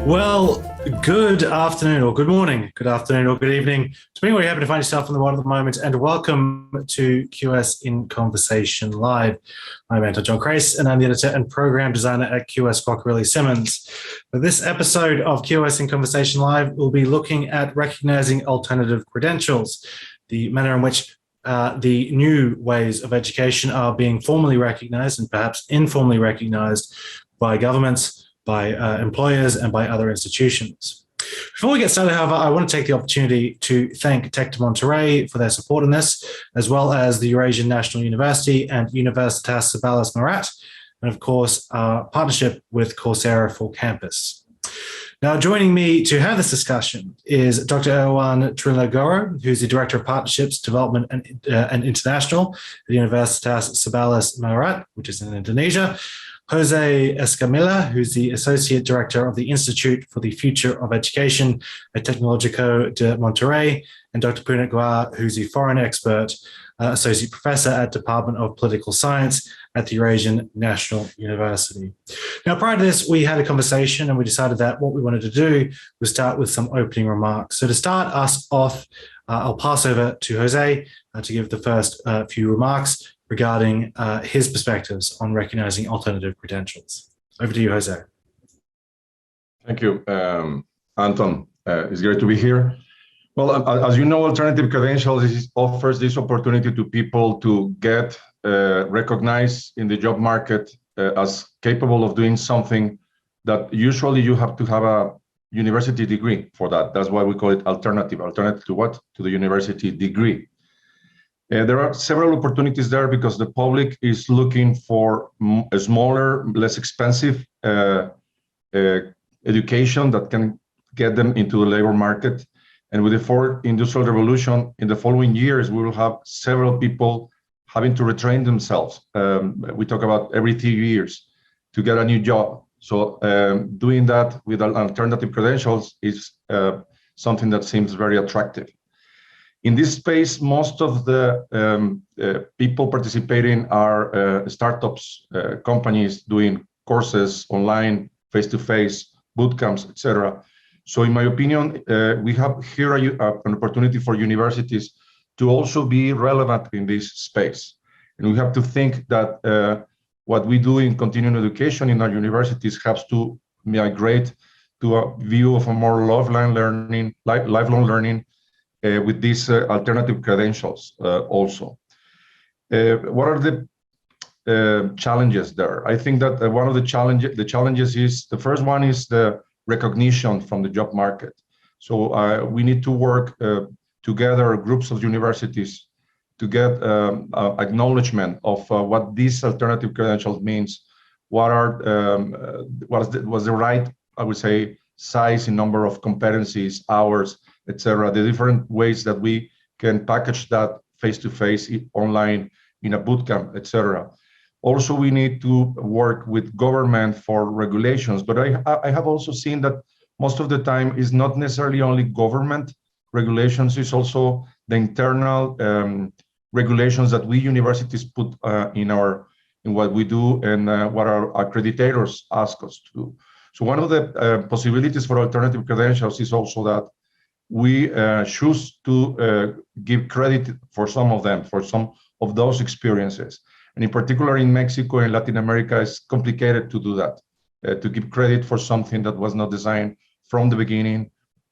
Well, good afternoon or good morning, good afternoon or good evening, depending where you happen to find yourself in the world at the moment, and welcome to QS in Conversation Live. I'm Anton Crace, and I'm the editor and program designer at QS Quacquarelli Symonds. For this episode of QS in Conversation Live, we'll be looking at recognizing alternative credentials, the manner in which the new ways of education are being formally recognized and perhaps informally recognized by governments, by employers, and by other institutions. Before we get started, however, I want to take the opportunity to thank Tec de Monterrey for their support in this, as well as the Eurasian National University and Universitas Sebelas Maret, and of course, our partnership with Coursera for Campus. Now, joining me to have this discussion is Dr. Irwan Trinugroho, who's the Director of Partnerships, Development and International at Universitas Sebelas Maret, which is in Indonesia, José Escamilla, who's the Associate Director of the Institute for the Future of Education at Tecnologico de Monterrey, and Dr. Punit, who's the Foreign Expert, Associate Professor at Department of Political Science at the Eurasian National University. Now, prior to this, we had a conversation and we decided that what we wanted to do was start with some opening remarks. So to start us off, I'll pass over to José to give the first few remarks regarding his perspectives on recognizing alternative credentials. Over to you, José. Thank you, Anton. It's great to be here. Well, as you know, alternative credentials offers this opportunity to people to get recognized in the job market as capable of doing something that usually you have to have a university degree for that. That's why we call it alternative. Alternative to what? To the university degree. There are several opportunities there because the public is looking for a smaller, less expensive education that can get them into the labor market. And with the fourth industrial revolution, in the following years, we will have several people having to retrain themselves. We talk about every 3 years to get a new job. So doing that with alternative credentials is something that seems very attractive. In this space, most of the people participating are startups, companies doing courses online, face-to-face, boot camps, etc. So in my opinion, we have here an opportunity for universities to also be relevant in this space. And we have to think that what we do in continuing education in our universities has to migrate to a view of a more lifelong learning, with these alternative credentials also. What are the challenges there? I think that one of the challenges is, the first one is the recognition from the job market. So we need to work together, groups of universities, to get acknowledgement of what these alternative credentials means. What's the right, I would say, size and number of competencies, hours, etc. The different ways that we can package that face-to-face, online, in a bootcamp, etc. Also, we need to work with government for regulations, but I have also seen that most of the time is not necessarily only government regulations, it's also the internal regulations that we universities put in what we do and what our accreditators ask us to do. So one of the possibilities for alternative credentials is also that we choose to give credit for some of them, for some of those experiences. And in particular in Mexico and Latin America, it's complicated to do that, to give credit for something that was not designed from the beginning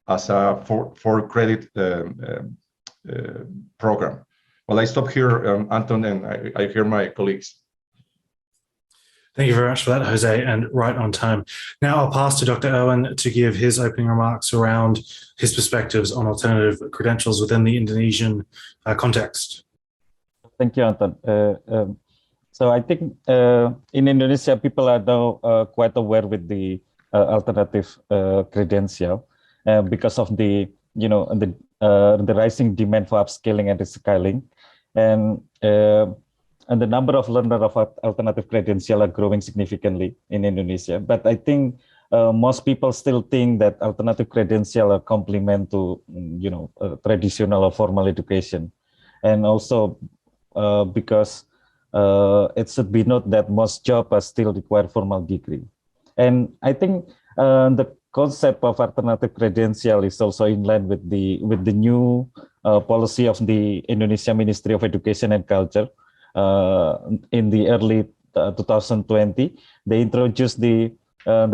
as a for credit program. Well, I stop here, Anton, and I hear my colleagues. Thank you very much for that, José, and right on time. Now I'll pass to Dr. Irwan to give his opening remarks around his perspectives on alternative credentials within the Indonesian context. Thank you, Anton. So I think in Indonesia, people are now quite aware with the alternative credential because of the rising demand for upskilling and reskilling, and the number of learners of alternative credential are growing significantly in Indonesia. But I think most people still think that alternative credential are complement to traditional or formal education, and also because it should be noted that most jobs still require formal degree. And I think the concept of alternative credential is also in line with the new policy of the Indonesia Ministry of Education and Culture. In the early 2020, they introduced the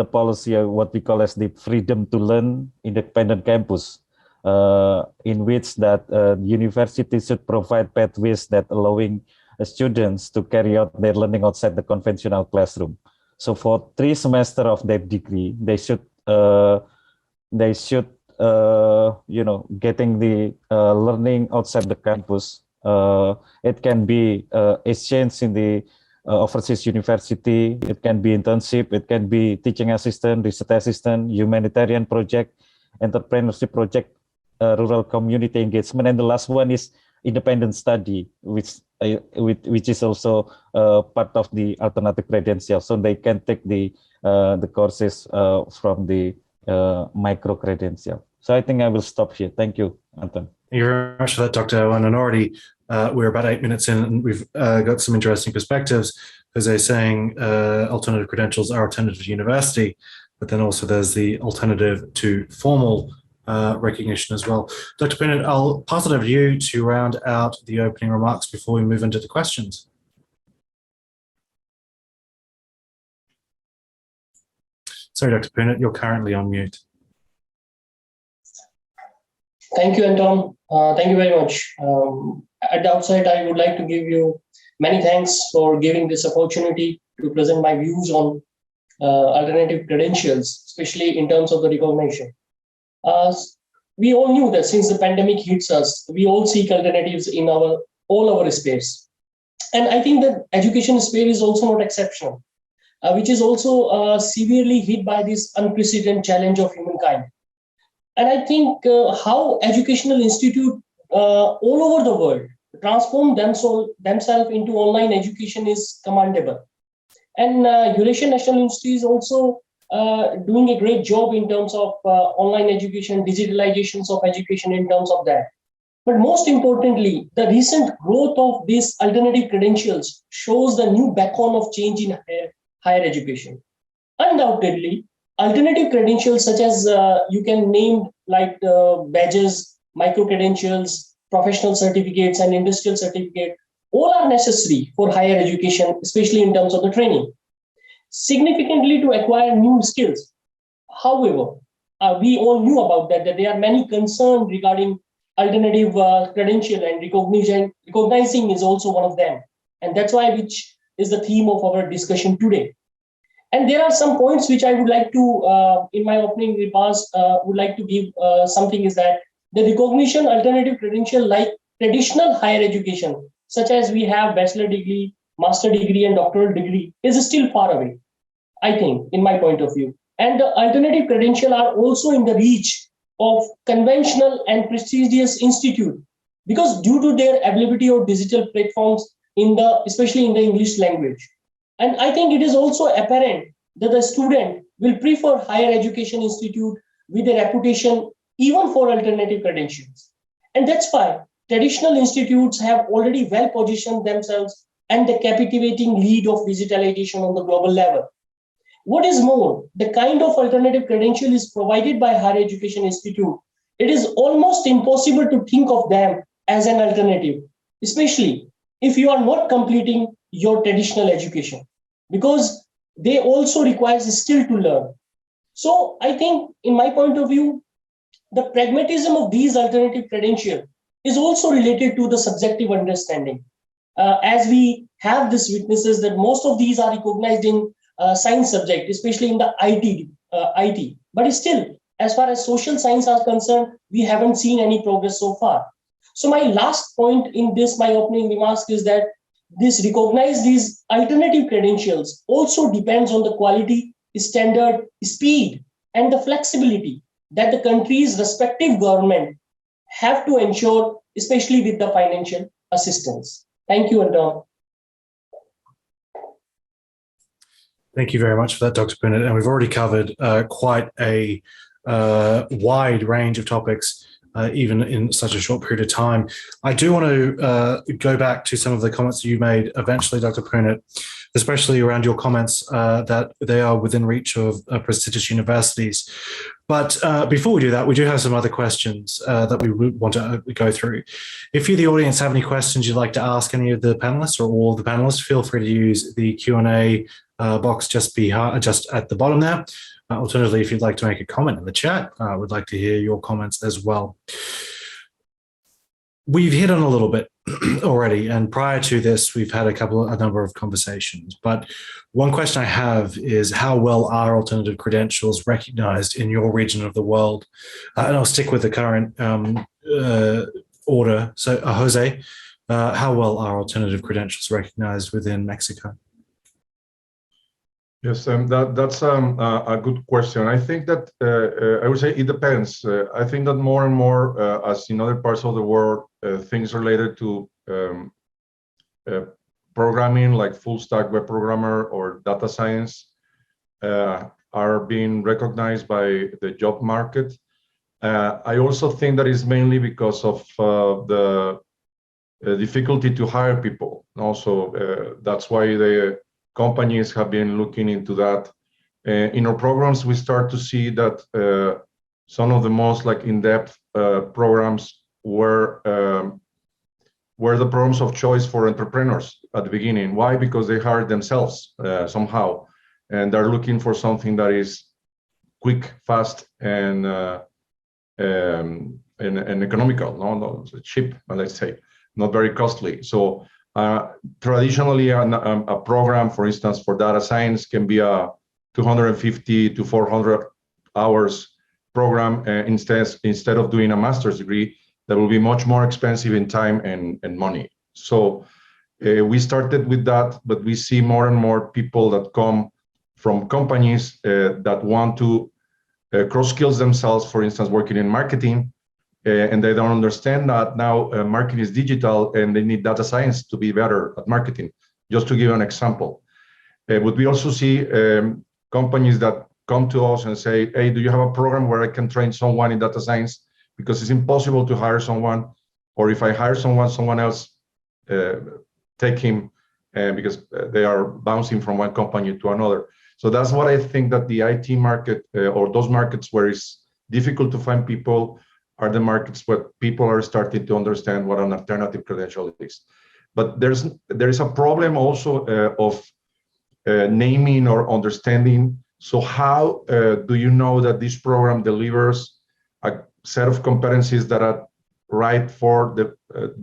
policy of what we call as the freedom to learn independent campus, in which that universities should provide pathways that allowing students to carry out their learning outside the conventional classroom. So for 3 semesters of their degree, they should getting the learning outside the campus. It can be exchange in the overseas university, it can be internship, it can be teaching assistant, research assistant, humanitarian project, entrepreneurship project, rural community engagement, and the last one is independent study, which is also part of the alternative credential. So they can take the courses from the micro credential. So I think I will stop here. Thank you, Anton. Thank you very much for that, Dr. Irwan. And already we're about 8 minutes in, and we've got some interesting perspectives. José saying alternative credentials are alternative to university, but then also there's the alternative to formal recognition as well. Dr. Punit, I'll pass it over to you to round out the opening remarks before we move into the questions. Sorry, Dr. Punit, you're currently on mute. Thank you, Anton. Thank you very much. At the outset, I would like to give you many thanks for giving this opportunity to present my views on alternative credentials, especially in terms of the recognition. We all knew that since the pandemic hits us, we all seek alternatives in all our space. And I think that education space is also not exceptional, which is also severely hit by this unprecedented challenge of humankind. And I think how educational institutes all over the world transform themselves into online education is commendable. And Eurasian National University is also doing a great job in terms of online education, digitalizations of education in terms of that. But most importantly, the recent growth of these alternative credentials shows the new beacon of change in higher education. Undoubtedly, alternative credentials such as you can name like badges, micro-credentials, professional certificates, and industrial certificate, all are necessary for higher education, especially in terms of the training, significantly to acquire new skills. However, we all knew about that there are many concerns regarding alternative credential, and recognizing is also one of them. And that's why which is the theme of our discussion today. And there are some points which I would like to, in my opening remarks, would like to give something is that the recognition alternative credential like traditional higher education, such as we have bachelor degree, master degree, and doctoral degree, is still far away, I think, in my point of view. And the alternative credential are also in the reach of conventional and prestigious institute, because due to their availability of digital platforms especially in the English language. And I think it is also apparent that the student will prefer higher education institute with a reputation even for alternative credentials. And that's why traditional institutes have already well positioned themselves and the captivating lead of digitalization on the global level. What is more, the kind of alternative credential is provided by higher education institute. It is almost impossible to think of them as an alternative, especially if you are not completing your traditional education, because they also require a skill to learn. So I think, in my point of view, the pragmatism of these alternative credentials is also related to the subjective understanding. As we have this witnesses that most of these are recognized in science subject, especially in the IT. But still, as far as social science are concerned, we haven't seen any progress so far. So my last point in this, my opening remarks, is that these alternative credentials also depends on the quality, standard, speed, and the flexibility that the country's respective government have to ensure, especially with the financial assistance. Thank you, Anton. Thank you very much for that, Dr. Punit. And we've already covered quite a wide range of topics, even in such a short period of time. I do want to go back to some of the comments that you made eventually, Dr. Punit. especially around your comments that they are within reach of prestigious universities. But before we do that, we do have some other questions that we want to go through. If you, the audience, have any questions you'd like to ask any of the panelists or all of the panelists, feel free to use the Q&A box just at the bottom there. Alternatively, if you'd like to make a comment in the chat, we'd like to hear your comments as well. We've hit on a little bit already, and prior to this, we've had a number of conversations. But one question I have is, how well are alternative credentials recognized in your region of the world? And I'll stick with the current order. So, Jose, how well are alternative credentials recognized within Mexico? Yes, that's a good question. I think that I would say it depends. I think that more and more, as in other parts of the world, things related to programming, like full stack web programmer or data science, are being recognized by the job market. I also think that is mainly because of the difficulty to hire people. Also, that's why the companies have been looking into that. In our programs, we start to see that some of the most in-depth programs were the programs of choice for entrepreneurs at the beginning. Why? Because they hired themselves somehow, and they're looking for something that is quick, fast, and economical, no, cheap, let's say, not very costly. So traditionally, a program, for instance, for data science can be a 250 to 400 hours program instead of doing a master's degree that will be much more expensive in time and money. So we started with that, but we see more and more people that come from companies that want to cross-skills themselves, for instance, working in marketing, and they don't understand that now marketing is digital and they need data science to be better at marketing, just to give an example. But we also see companies that come to us and say, hey, do you have a program where I can train someone in data science? Because it's impossible to hire someone, or if I hire someone else take him because they are bouncing from one company to another. So that's what I think that the IT market or those markets where it's difficult to find people are the markets where people are starting to understand what an alternative credential is. But there is a problem also of naming or understanding. So how do you know that this program delivers a set of competencies that are right for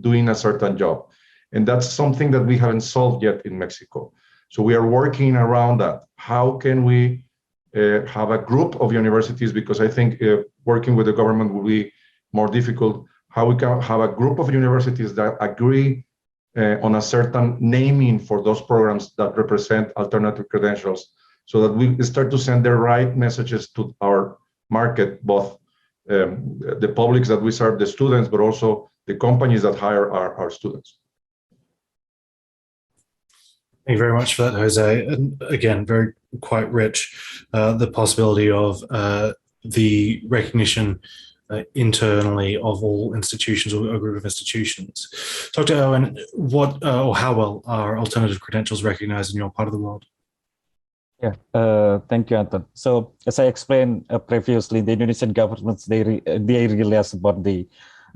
doing a certain job? And that's something that we haven't solved yet in Mexico. So we are working around that. How can we have a group of universities, because I think working with the government will be more difficult, how we can have a group of universities that agree on a certain naming for those programs that represent alternative credentials, so that we start to send the right messages to our market, both the publics that we serve, the students, but also the companies that hire our students. Thank you very much for that, Jose. And again, quite rich, the possibility of the recognition internally of all institutions or a group of institutions. Dr. Irwan, what or how well are alternative credentials recognized in your part of the world? Yeah, thank you, Anton. So as I explained previously, the Indonesian governments, they realize about the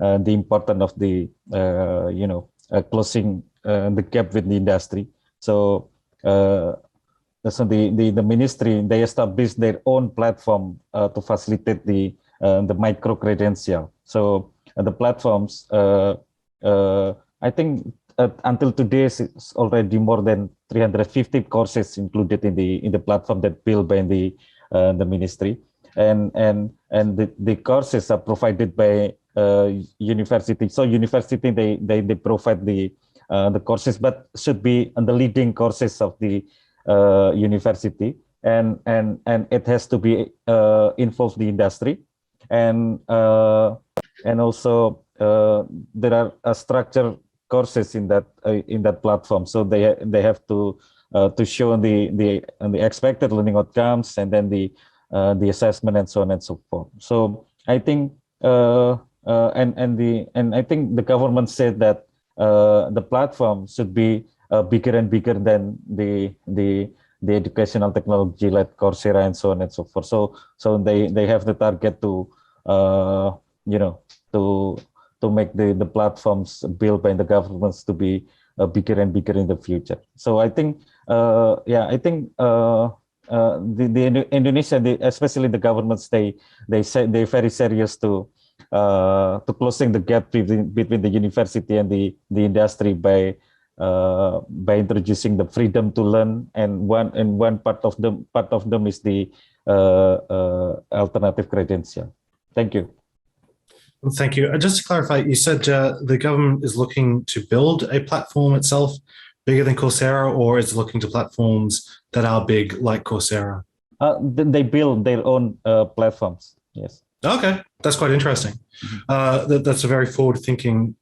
importance of the closing the gap with the industry. So the ministry, they established their own platform to facilitate the micro credential. So the platforms, I think until today, it's already more than 350 courses included in the platform that built by the ministry, and the courses are provided by university. So university they provide the courses, but should be on the leading courses of the university, and it has to be involve the industry, and also there are structured courses in that platform. So they have to show the expected learning outcomes, and then the assessment, and so on and so forth. So I think and I think the government said that the platform should be bigger and bigger than the educational technology like Coursera and so on and so forth. So they have the target to to make the platforms built by the governments to be bigger and bigger in the future. So I think the Indonesia, especially the governments, they're very serious to closing the gap between the university and the industry by introducing the freedom to learn, and one part of them is the alternative credential. Thank you. Thank you. Just to clarify, you said the government is looking to build a platform itself bigger than Coursera, or is it looking to platforms that are big like Coursera? They build their own platforms. Yes. Okay, that's quite interesting. That's a very forward-thinking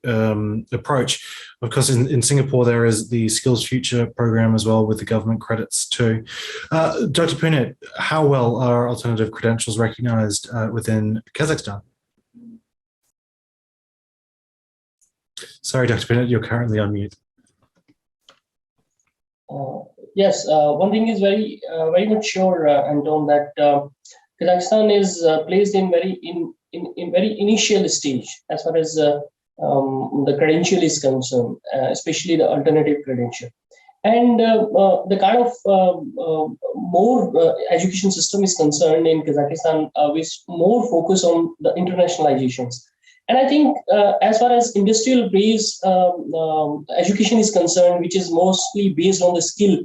approach. Of course, in Singapore, there is the Skills Future program as well with the government credits too. Dr. Punit, how well are alternative credentials recognized within Kazakhstan? Sorry, Dr. Punit, you're currently on mute. Yes, one thing is very much sure, Anton, that Kazakhstan is placed in very initial stage as far as the credential is concerned, especially the alternative credential, and the kind of more education system is concerned in Kazakhstan with more focus on the internationalizations. And I think as far as industrial based education is concerned, which is mostly based on the skill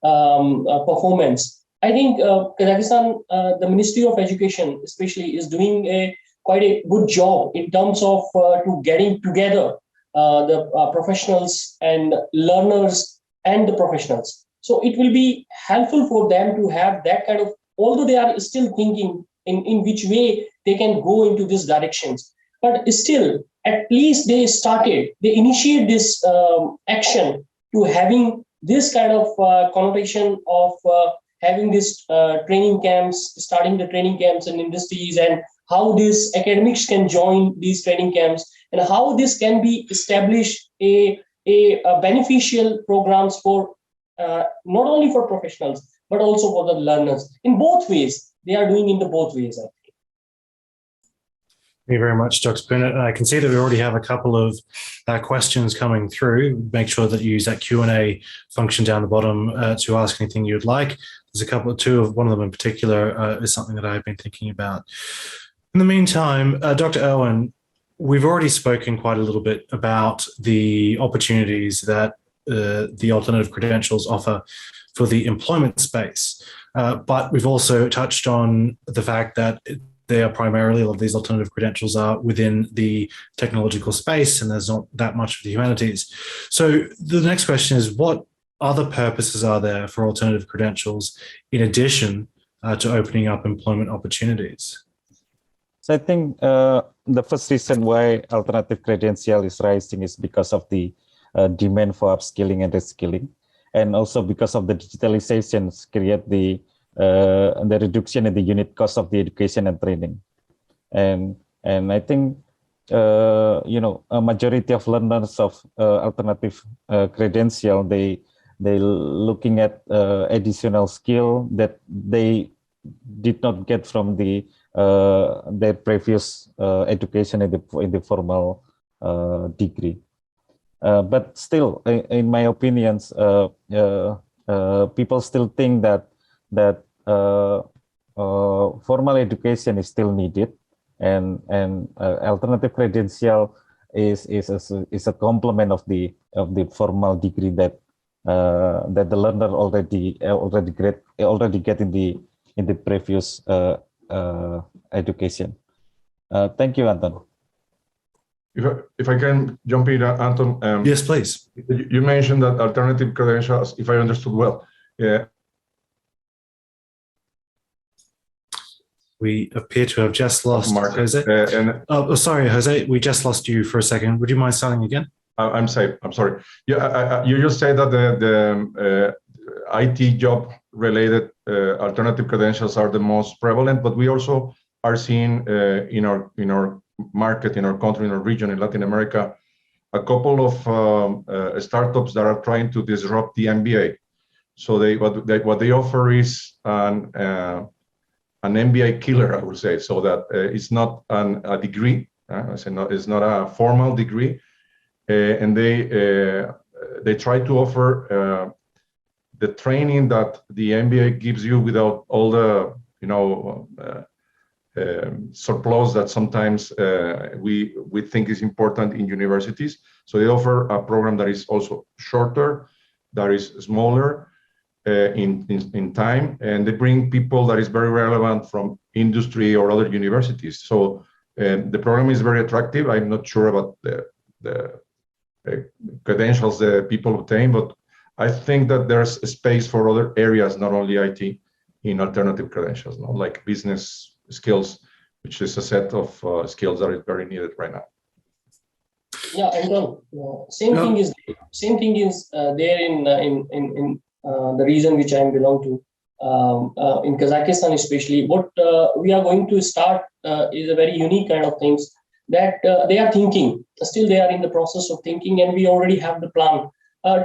performance, I think Kazakhstan, the Ministry of Education especially, is doing quite a good job in terms of to getting together the professionals and learners and the professionals. So it will be helpful for them to have that kind of, although they are still thinking in which way they can go into these directions. But still, at least they initiate this action to having this kind of connotation of having this training camps, starting the training camps in industries, and how these academics can join these training camps, and how this can be established a beneficial programs for not only for professionals, but also for the learners. In both ways, they are doing in the both ways, I think. Thank you very much, Dr. Punit. I can see that we already have a couple of questions coming through. Make sure that you use that Q&A function down the bottom to ask anything you'd like. There's one of them in particular is something that I've been thinking about. In the meantime, Dr. Irwan, we've already spoken quite a little bit about the opportunities that the alternative credentials offer for the employment space, but we've also touched on the fact that they are primarily, a lot of these alternative credentials are within the technological space, and there's not that much of the humanities. So the next question is, what other purposes are there for alternative credentials in addition to opening up employment opportunities? So I think the first reason why alternative credential is rising is because of the demand for upskilling and reskilling, and also because of the digitalizations create the reduction in the unit cost of the education and training, and I think a majority of learners of alternative credential, they looking at additional skill that they did not get from their previous education in the formal degree. But still, in my opinions, people still think that formal education is still needed, and alternative credential is a complement of the formal degree that the learner already get in the previous education. Thank you, Anton. If I can jump in, Anton. Yes, please. You mentioned that alternative credentials, if I understood well. We appear to have just lost Jose. Sorry, Jose, we just lost you for a second. Would you mind starting again? I'm safe. I'm sorry. Yeah, you just said that the IT job related alternative credentials are the most prevalent, but we also are seeing in our market, in our country, in our region, in Latin America, a couple of startups that are trying to disrupt the MBA. So what they offer is an MBA killer, I would say, so that it's not a degree, it's not a formal degree, and they try to offer the training that the MBA gives you without all the surplus that sometimes we think is important in universities. So they offer a program that is also shorter, that is smaller in time, and they bring people that is very relevant from industry or other universities. So the program is very attractive. I'm not sure about the credentials that people obtain, but I think that there's a space for other areas, not only IT, in alternative credentials, like business skills, which is a set of skills that is very needed right now. Yeah, Anton, same thing is there in the region which I belong to, in Kazakhstan especially. What we are going to start is a very unique kind of things that they are thinking. Still, they are in the process of thinking, and we already have the plan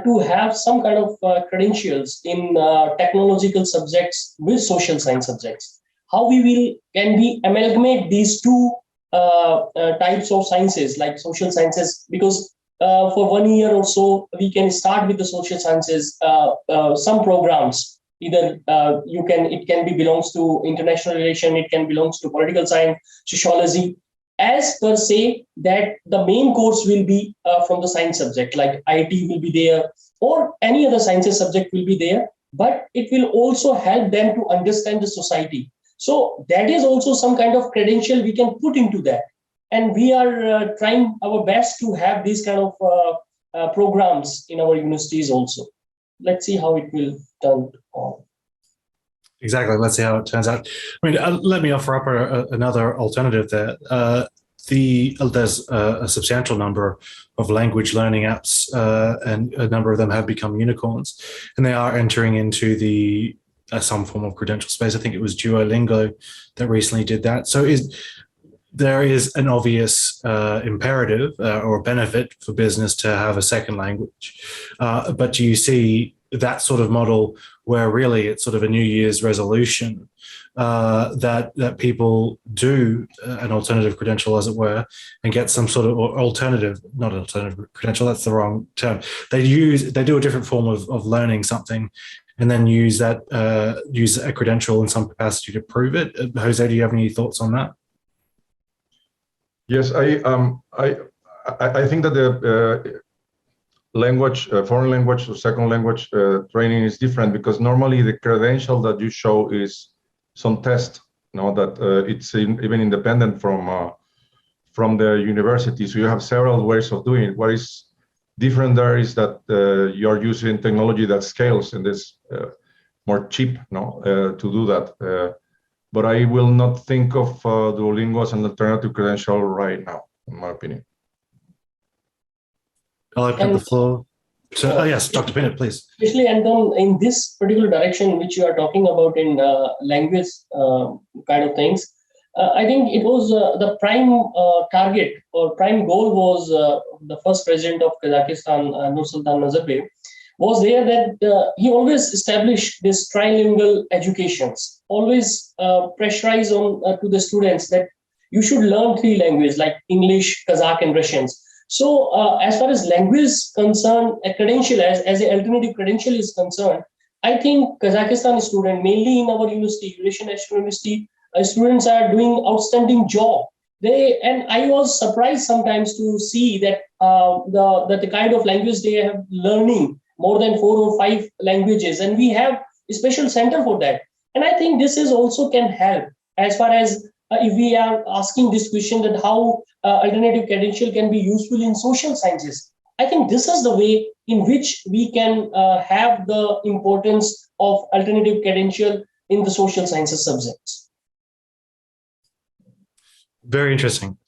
to have some kind of credentials in technological subjects with social science subjects. How can we amalgamate these two types of sciences, like social sciences, because for 1 year or so we can start with the social sciences, some programs, either it can be belongs to international relation, it can belongs to political science, sociology, as per se that the main course will be from the science subject, like IT will be there or any other sciences subject will be there, but it will also help them to understand the society. So that is also some kind of credential we can put into that. And we are trying our best to have these kind of programs in our universities also. Let's see how it will turn on. Exactly. Let's see how it turns out. I mean, let me offer up another alternative there. There's a substantial number of language learning apps, and a number of them have become unicorns, and they are entering into the some form of credential space. I think it was Duolingo that recently did that. So there is an obvious imperative or benefit for business to have a second language. But do you see that sort of model where really it's sort of a New Year's resolution that people do an alternative credential, as it were, and get some sort of not alternative credential, that's the wrong term. They do a different form of learning something and then use a credential in some capacity to prove it. Jose, do you have any thoughts on that? Yes, I think that the language, foreign language or second language training is different, because normally the credential that you show is some test, that it's even independent from the university. So you have several ways of doing it. What is different there is that you're using technology that scales and is more cheap, to do that. But I will not think of Duolingo as an alternative credential right now, in my opinion. I'll open the floor. So, yes, Dr. Punit, please. Especially, Anton, in this particular direction which you are talking about in language kind of things, I think it was the prime target or prime goal was the first president of Kazakhstan, Nur-Sultan was there that he always established this trilingual educations, always pressurize on to the students that you should learn 3 languages like English, Kazakh, and Russians. So as far as language is concerned, a credential as an alternative credential is concerned, I think Kazakhstan students, mainly in our university, Eurasian University, students are doing outstanding job. And I was surprised sometimes to see that the kind of language they have learning, more than 4 or 5 languages, and we have a special center for that. And I think this is also can help as far as if we are asking this question that how alternative credential can be useful in social sciences. I think this is the way in which we can have the importance of alternative credential in the social sciences subjects. Very interesting.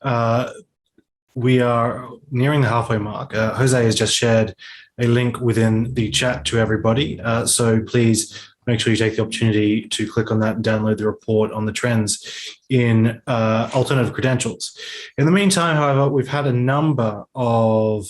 We are nearing the halfway mark. Jose has just shared a link within the chat to everybody. So please make sure you take the opportunity to click on that and download the report on the trends in alternative credentials. In the meantime, however, we've had a number of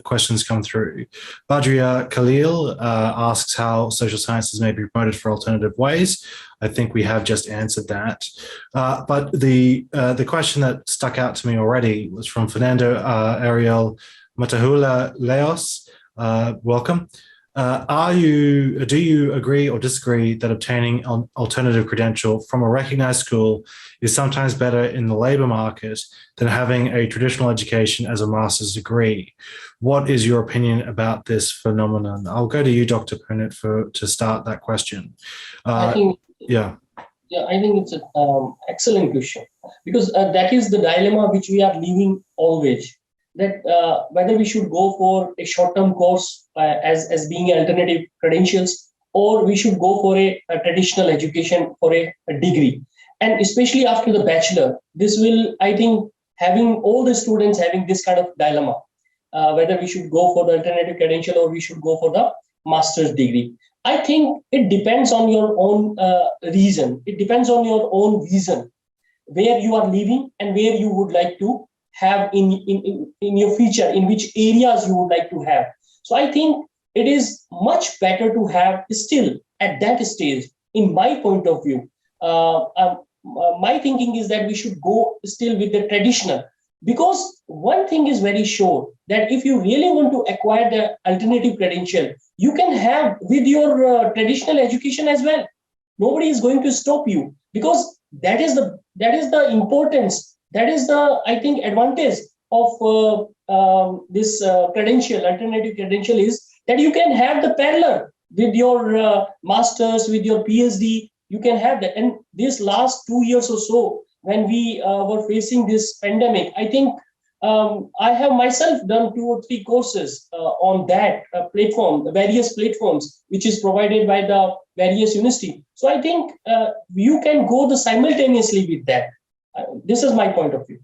questions come through. Badria Khalil asks how social sciences may be promoted for alternative ways. I think we have just answered that. But the question that stuck out to me already was from Fernando Ariel Matahula Leos. Welcome. Do you agree or disagree that obtaining an alternative credential from a recognized school is sometimes better in the labor market than having a traditional education as a master's degree? What is your opinion about this phenomenon? I'll go to you, Dr. Punit, to start that question. I think it's an excellent question, because that is the dilemma which we are living always. That whether we should go for a short-term course as being alternative credentials, or we should go for a traditional education for a degree. And especially after the bachelor, this will, I think, having all the students having this kind of dilemma, whether we should go for the alternative credential or we should go for the master's degree. I think it depends on your own reason. It depends on your own vision, where you are living and where you would like to have in your future, in which areas you would like to have. So I think it is much better to have still at that stage, in my point of view. My thinking is that we should go still with the traditional, because one thing is very sure, that if you really want to acquire the alternative credential, you can have with your traditional education as well. Nobody is going to stop you, because that is the importance. That is the, I think, advantage of this credential, alternative credential, is that you can have the parallel with your master's, with your PhD. You can have that. And this last 2 years or so, when we were facing this pandemic, I think I have myself done 2 or 3 courses on that platform, the various platforms, which is provided by the various university. So I think you can go simultaneously with that. This is my point of view.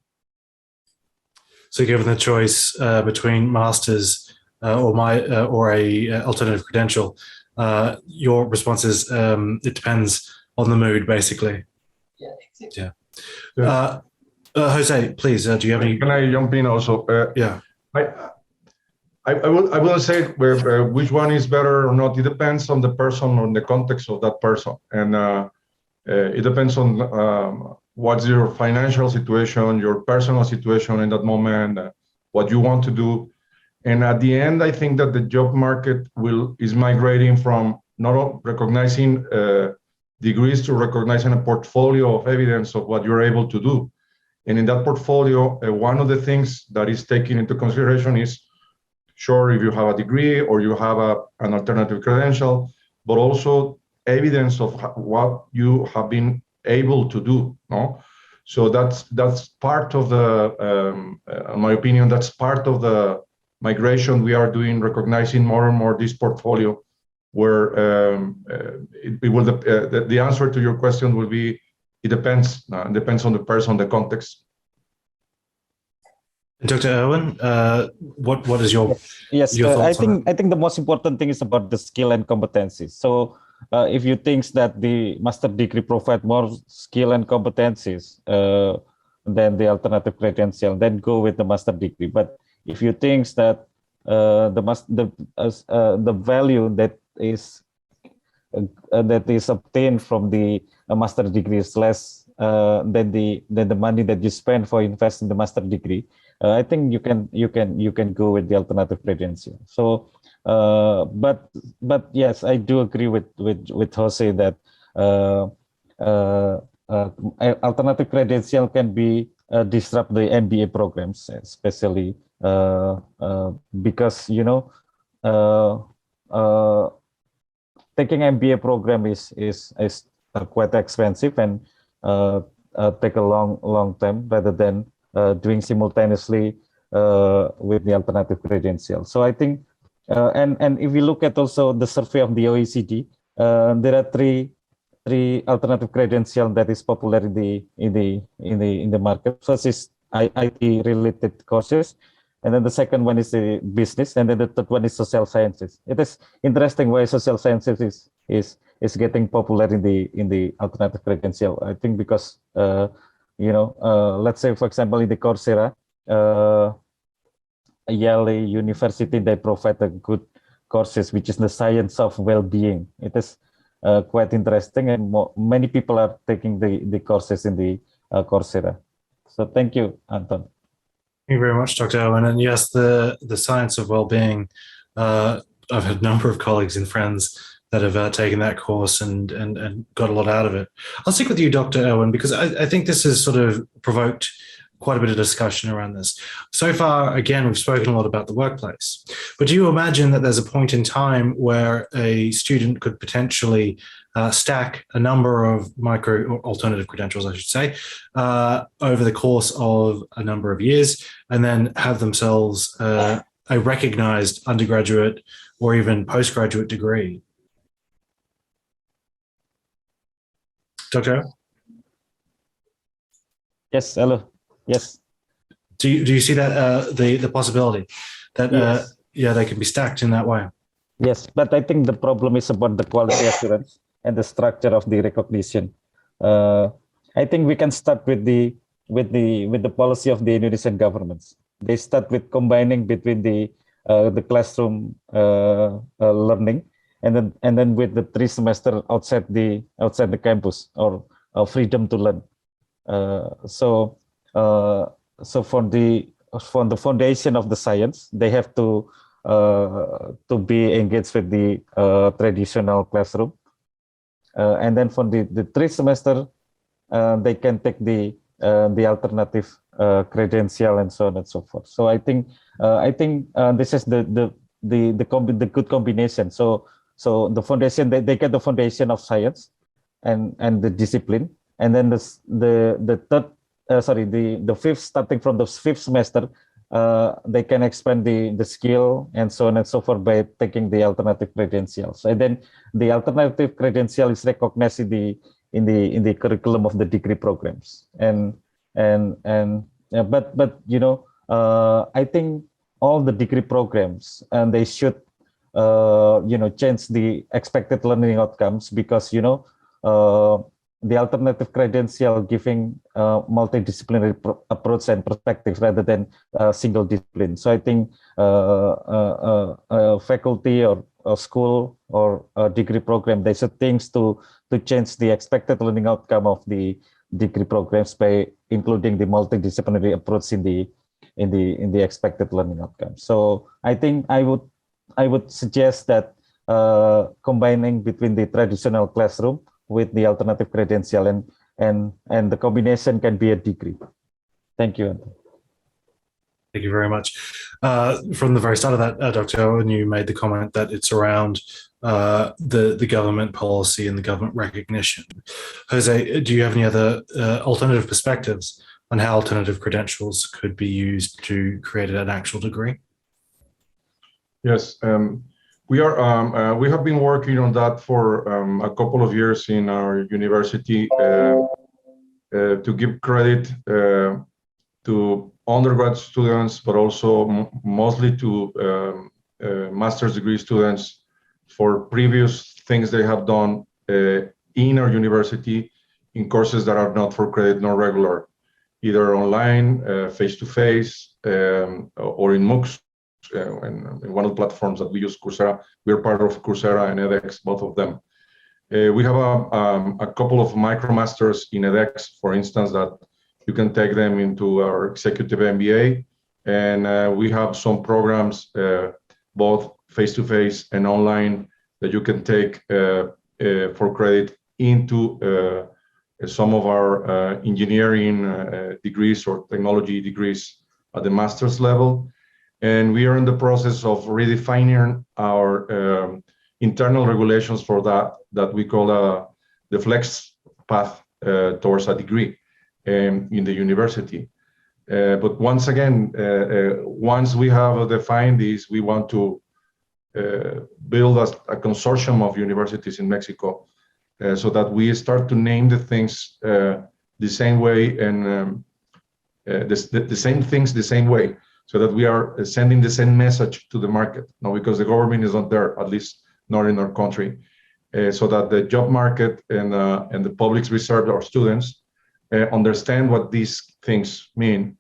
So, given the choice between masters or a alternative credential, your response is it depends on the mood, basically. Yeah, exactly. Yeah. Jose, please. Do you have any? Can I jump in also? Yeah. I will say which one is better or not. It depends on the person, on the context of that person, and it depends on what's your financial situation, your personal situation in that moment, what you want to do. And at the end, I think that the job market is migrating from not recognizing degrees to recognizing a portfolio of evidence of what you're able to do. And in that portfolio, one of the things that is taken into consideration is, sure, if you have a degree or you have an alternative credential, but also evidence of what you have been able to do. No, so that's part of the, in my opinion, that's part of the migration we are doing, recognizing more and more this portfolio, where the answer to your question will be, it depends. It depends on the person, the context. Dr. Irwan, what is your yes? Your I think the most important thing is about the skill and competencies. So if you think that the master degree provide more skill and competencies than the alternative credential, then go with the master degree. But if you think that the value that is obtained from the master degree is less than the money that you spend for investing in the master degree, I think you can go with the alternative credential. So, but yes, I do agree with Jose that alternative credential can be disrupt the MBA programs, especially because taking MBA program is quite expensive and take a long time rather than doing simultaneously with the alternative credential. So I think, and if we look at also the survey of the OECD, there are three alternative credential that is popular in the market. First is IT related courses, and then the second one is the business, and then the third one is social sciences. It is interesting why social sciences is is getting popular in the alternative credential. I think because let's say, for example, in the Coursera, Yale University, they provide a good courses, which is the science of well-being. It is quite interesting, and many people are taking the courses in the Coursera. So thank you, Anton. Thank you very much, Dr. Irwan. And yes, the science of well-being, I've had a number of colleagues and friends that have taken that course and got a lot out of it. I'll stick with you, Dr. Irwan, because I think this has sort of provoked quite a bit of discussion around this. So far, again, we've spoken a lot about the workplace, but do you imagine that there's a point in time where a student could potentially stack a number of micro or alternative credentials, I should say, over the course of a number of years, and then have themselves a recognized undergraduate or even postgraduate degree? Doctor? Yes, hello. Yes. Do you see that the possibility that yes. They can be stacked in that way? Yes, but I think the problem is about the quality assurance and the structure of the recognition. I think we can start with the policy of the Indonesian governments. They start with combining between the classroom learning and then with the 3 semester outside the campus or freedom to learn. So for the foundation of the science, they have to be engaged with the traditional classroom, and then for the 3 semester, they can take the alternative credential and so on and so forth. So I think this is the good combination. So the foundation, they get the foundation of science and the discipline, and then the fifth, starting from the 5th semester, they can expand the skill and so on and so forth by taking the alternative credentials. And then the alternative credential is recognized in the curriculum of the degree programs. But I think all the degree programs, and they should change the expected learning outcomes, because the alternative credential giving multidisciplinary approach and perspective rather than single discipline. So I think faculty or school or degree program, they should things to change the expected learning outcome of the degree programs by including the multidisciplinary approach in the expected learning outcome. So I think I would suggest that combining between the traditional classroom with the alternative credential, and the combination can be a degree. Thank you, Anton. Thank you very much. From the very start of that, Dr. Irwan, you made the comment that it's around the government policy and the government recognition. Jose, do you have any other alternative perspectives on how alternative credentials could be used to create an actual degree? Yes. We have been working on that for a couple of years in our university to give credit to undergrad students, but also mostly to master's degree students for previous things they have done in our university in courses that are not for credit nor regular, either online, face-to-face, or in MOOCs. And one of the platforms that we use, Coursera, we're part of Coursera and edX, both of them. We have a couple of micromasters in edX, for instance, that you can take them into our executive MBA. And we have some programs, both face-to-face and online, that you can take for credit into some of our engineering degrees or technology degrees at the master's level. And we are in the process of redefining our internal regulations for that we call the flex path towards a degree in the university. But once again, once we have defined this, we want to build a consortium of universities in Mexico so that we start to name the things the same way and the same things the same way, so that we are sending the same message to the market. Now, because the government is not there, at least not in our country. so that the job market and the publics we serve our students understand what these things mean,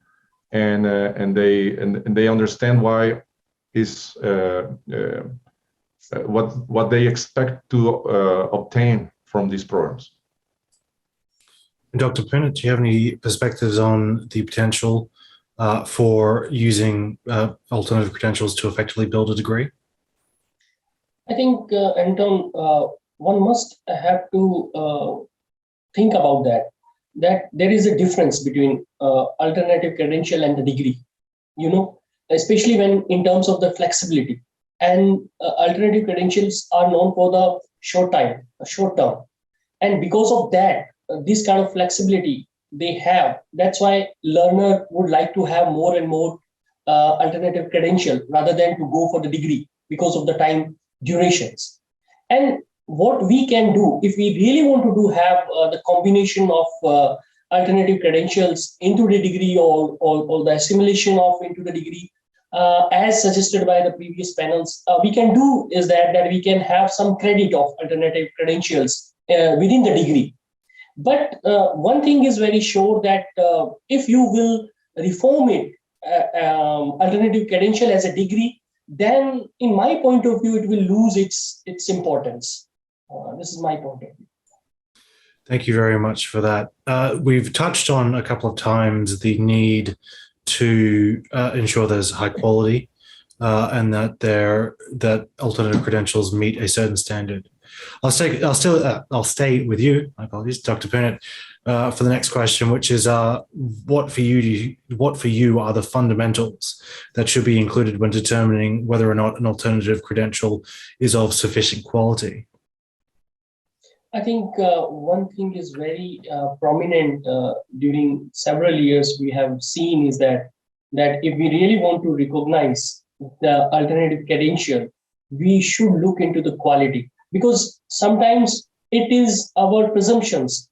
and they understand why is what they expect to obtain from these programs. Dr. Punit, do you have any perspectives on the potential for using alternative credentials to effectively build a degree? I think, Anton, one must have to think about that there is a difference between alternative credential and the degree, especially when in terms of the flexibility. And alternative credentials are known for the short term. And because of that, this kind of flexibility they have, that's why learner would like to have more and more alternative credential rather than to go for the degree because of the time durations. And what we can do if we really want to have the combination of alternative credentials into the degree or the assimilation of into the degree, as suggested by the previous panels, we can do is that we can have some credit of alternative credentials within the degree. But one thing is very sure that if you will reform it, alternative credential as a degree, then in my point of view, it will lose its importance. This is my point of view. Thank you very much for that. We've touched on a couple of times the need to ensure there's high quality and that alternative credentials meet a certain standard. I'll stay with you. My apologies, Dr. Punit, for the next question, which is what for you are the fundamentals that should be included when determining whether or not an alternative credential is of sufficient quality? I think one thing is very prominent during several years we have seen is that if we really want to recognize the alternative credential, we should look into the quality, because sometimes it is our presumptions,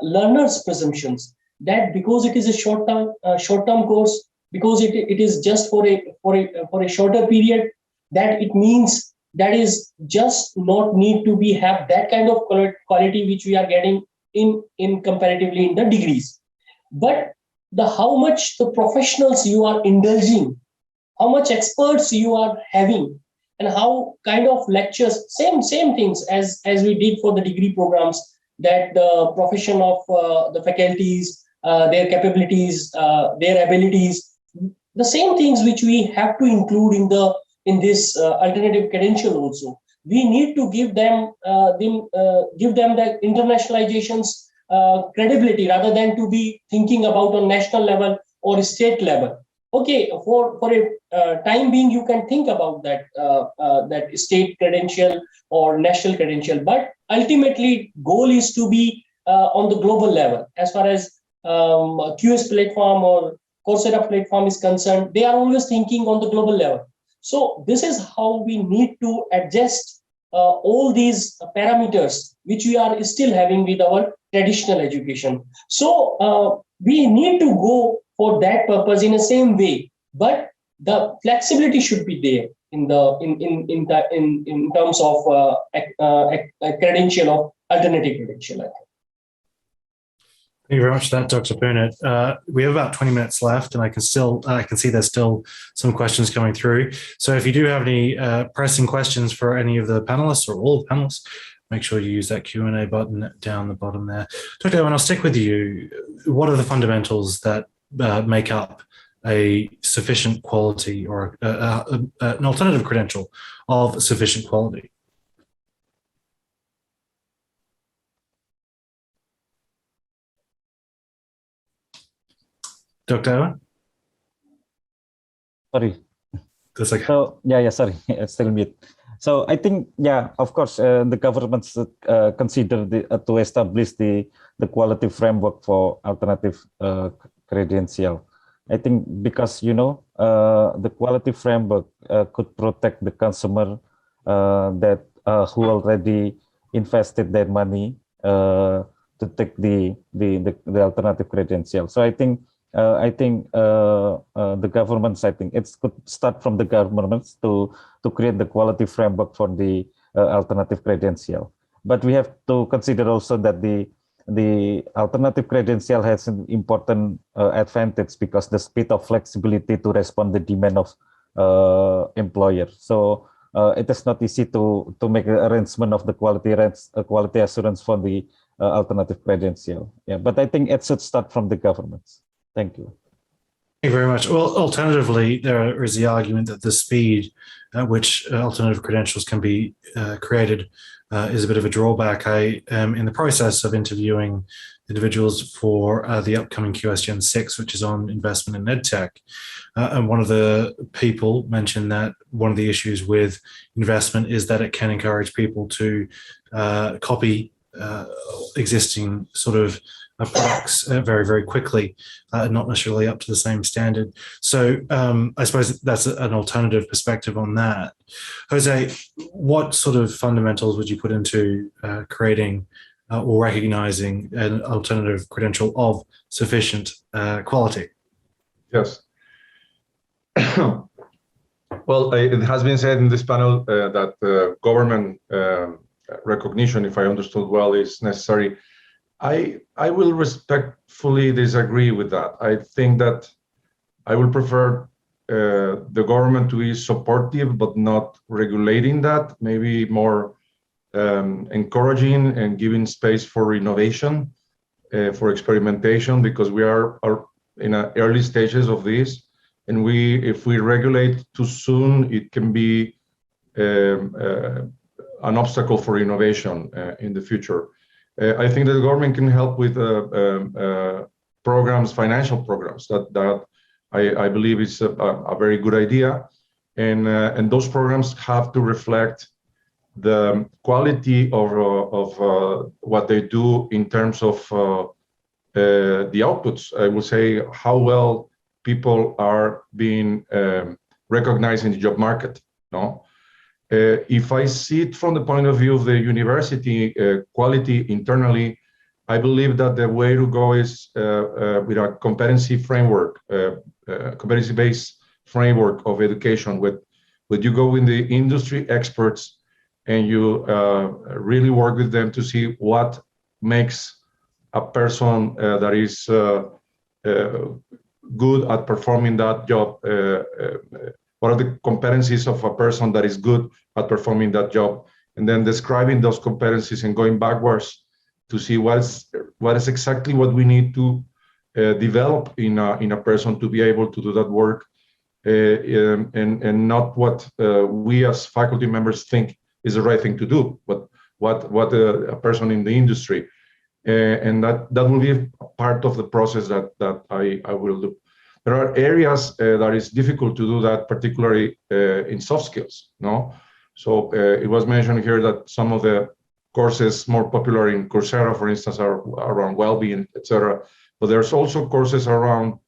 learners' presumptions, that because it is a short-term course, because it is just for a shorter period, that it means that is just not need to be have that kind of quality which we are getting in comparatively in the degrees. But how much the professionals you are indulging, how much experts you are having, and how kind of lectures, same things as we did for the degree programs, that the profession of the faculties, their capabilities, their abilities, the same things which we have to include in this alternative credential also. We need to give them the internationalizations credibility rather than to be thinking about on national level or state level. Okay, for a time being, you can think about that state credential or national credential, but ultimately goal is to be on the global level. As far as QS platform or Coursera platform is concerned, they are always thinking on the global level. So this is how we need to adjust all these parameters which we are still having with our traditional education. So we need to go for that purpose in the same way, but the flexibility should be there in terms of a credential of alternative credential, I think. Thank you very much for that, Dr. Punit. We have about 20 minutes left, and I can see there's still some questions coming through. So if you do have any pressing questions for any of the panelists or all the panelists, make sure you use that Q&A button down the bottom there. Dr. Irwan, I'll stick with you. What are the fundamentals that make up a sufficient quality or an alternative credential of sufficient quality? Dr. Irwan? Sorry. That's okay. So sorry, still mute. So I think, of course, the government should consider to establish the quality framework for alternative credential. I think because, the quality framework could protect the consumer who already invested their money to take the alternative credential. So I think the governments, it could start from the governments to create the quality framework for the alternative credential. But we have to consider also that the alternative credential has an important advantage because the speed of flexibility to respond the demand of employer. So it is not easy to make an arrangement of the quality assurance for the alternative credential. Yeah, but I think it should start from the governments. Thank you. Thank you very much. Well, alternatively, there is the argument that the speed at which alternative credentials can be created is a bit of a drawback. I am in the process of interviewing individuals for the upcoming QS Gen 6, which is on investment in EdTech. And one of the people mentioned that one of the issues with investment is that it can encourage people to copy existing sort of products very, very quickly, not necessarily up to the same standard. So I suppose that's an alternative perspective on that. Jose, what sort of fundamentals would you put into creating or recognizing an alternative credential of sufficient quality? Yes. Well, it has been said in this panel that government recognition, if I understood well, is necessary. I will respectfully disagree with that. I think that I will prefer the government to be supportive, but not regulating that, maybe more encouraging and giving space for innovation, for experimentation, because we are in early stages of this. And if we regulate too soon, it can be an obstacle for innovation in the future. I think that the government can help with programs, financial programs. That I believe is a very good idea, and those programs have to reflect the quality of what they do in terms of the outputs. I will say how well people are being recognized in the job market. No. If I see it from the point of view of the university quality internally, I believe that the way to go is with a competency framework, competency-based framework of education. With you go with the industry experts and you really work with them to see what makes a person that is good at performing that job. What are the competencies of a person that is good at performing that job, and then describing those competencies and going backwards to see what is exactly what we need to develop in a person to be able to do that work, and not what we as faculty members think is the right thing to do, but what a person in the industry, and that will be part of the process that I will do. There are areas that is difficult to do that, particularly in soft skills. No, so it was mentioned here that some of the courses more popular in Coursera, for instance, are around well-being, etc. But there's also courses around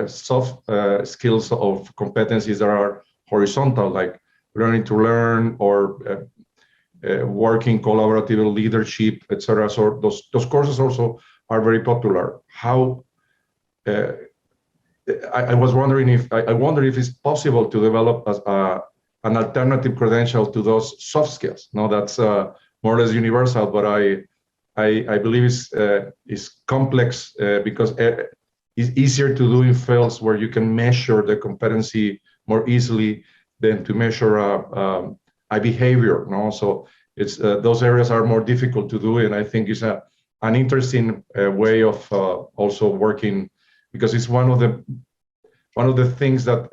soft skills of competencies that are horizontal, like learning to learn or working collaborative leadership, etc. So those courses also are very popular. How I was wondering if I wonder if it's possible to develop an alternative credential to those soft skills. No, that's more or less universal, but I believe it's complex because it's easier to do in fields where you can measure the competency more easily than to measure a behavior. No, so it's those areas are more difficult to do, and I think it's an interesting way of also working, because it's one of the things that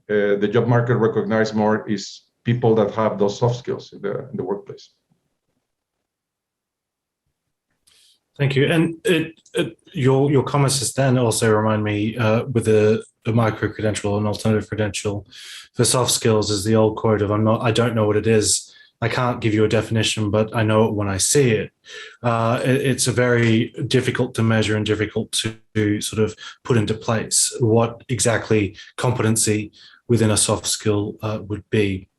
the job market recognizes more is people that have those soft skills in the workplace. Thank you. And your comments just then also remind me with the micro credential and alternative credential for soft skills is the old quote of I don't know what it is. I can't give you a definition, but I know it when I see it. It's a very difficult to measure and difficult to sort of put into place what exactly competency within a soft skill would be.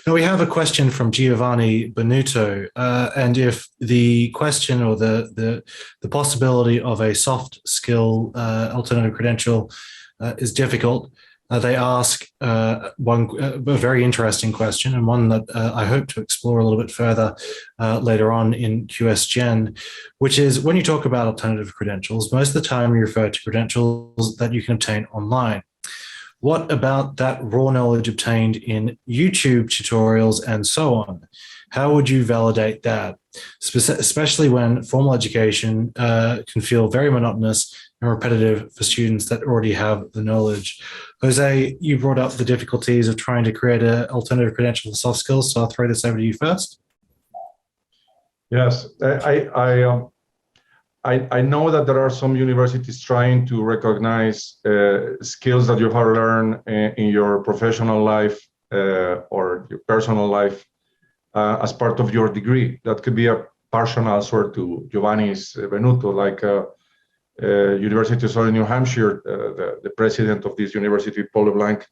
Now we have a question from Giovanni Benuto, and if the question or the possibility of a soft skill alternative credential is difficult, they ask a very interesting question, and one that I hope to explore a little bit further later on in QS Gen, which is when you talk about alternative credentials, most of the time you refer to credentials that you can obtain online. What about that raw knowledge obtained in YouTube tutorials and so on? How would you validate that, especially when formal education can feel very monotonous and repetitive for students that already have the knowledge? Jose, you brought up the difficulties of trying to create an alternative credential for soft skills, so I'll throw this over to you first. Yes, I know that there are some universities trying to recognize skills that you have learned in your professional life or your personal life as part of your degree. That could be a partial answer to Giovanni's Venuto, like University of Southern New Hampshire, the president of this university, Paul LeBlanc,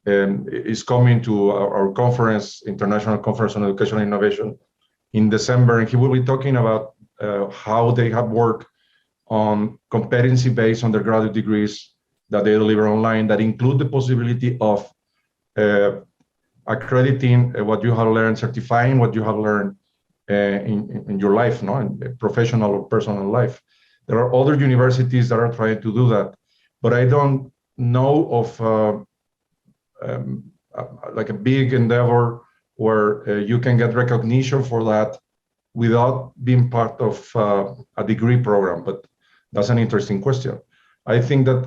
is coming to our conference, International Conference on Education and Innovation, in December, and he will be talking about how they have worked on competency-based undergraduate degrees that they deliver online that include the possibility of accrediting what you have learned, certifying what you have learned in your life, no, in professional or personal life. There are other universities that are trying to do that, but I don't know of like a big endeavor where you can get recognition for that without being part of a degree program. But that's an interesting question. I think that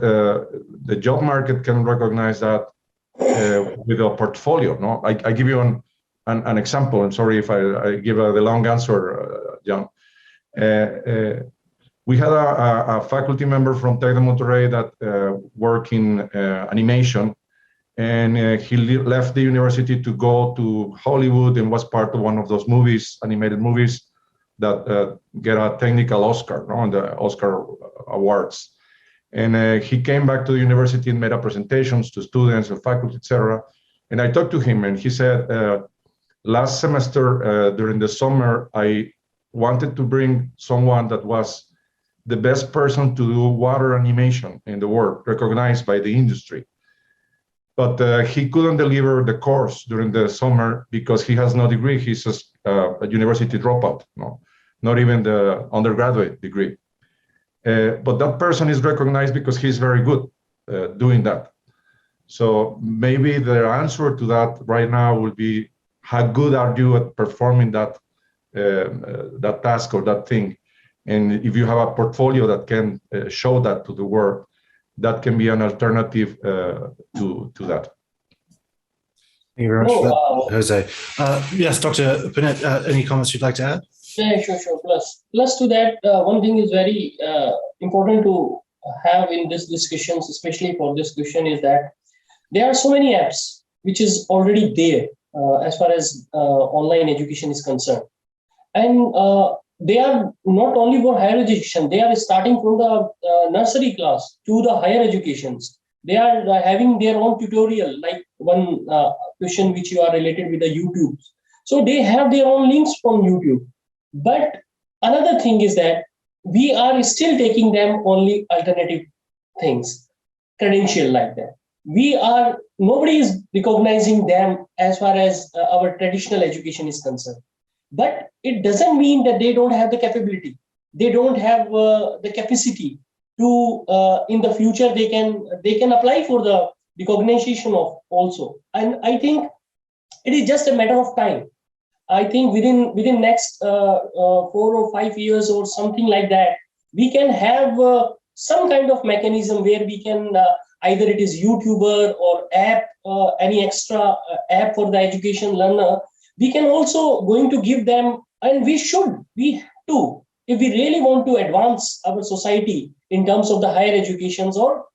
the job market can recognize that with a portfolio. No, I give you an example. I'm sorry if I give the long answer, John. We had a faculty member from Tec de Monterrey that worked in animation, and he left the university to go to Hollywood and was part of one of those movies, animated movies that get a technical Oscar, no, on the Oscar Awards. And he came back to the university and made presentations to students and faculty, etc. And I talked to him, and he said, last semester during the summer, I wanted to bring someone that was the best person to do water animation in the world, recognized by the industry. But he couldn't deliver the course during the summer because he has no degree. He's just a university dropout, no, not even the undergraduate degree. But that person is recognized because he's very good doing that. So maybe the answer to that right now would be, how good are you at performing that that task or that thing? And if you have a portfolio that can show that to the world, that can be an alternative to that. Thank you very much for that, Jose. Yes, Dr. Punit, any comments you'd like to add? Yeah, sure. Plus to that, one thing is very important to have in this discussions, especially for this question, is that there are so many apps which is already there as far as online education is concerned. And they are not only for higher education, they are starting from the nursery class to the higher educations. They are having their own tutorial, like one question which you are related with the YouTube. So they have their own links from YouTube. But another thing is that we are still taking them only alternative things, credential like that. Nobody is recognizing them as far as our traditional education is concerned. But it doesn't mean that they don't have the capability. They don't have the capacity to, in the future, they can apply for the recognition of also. And I think it is just a matter of time. I think within next 4 or 5 years or something like that, we can have some kind of mechanism where we can either it is YouTuber or app, any extra app for the education learner. We can also going to give them, and we have to, if we really want to advance our society in terms of the higher educations or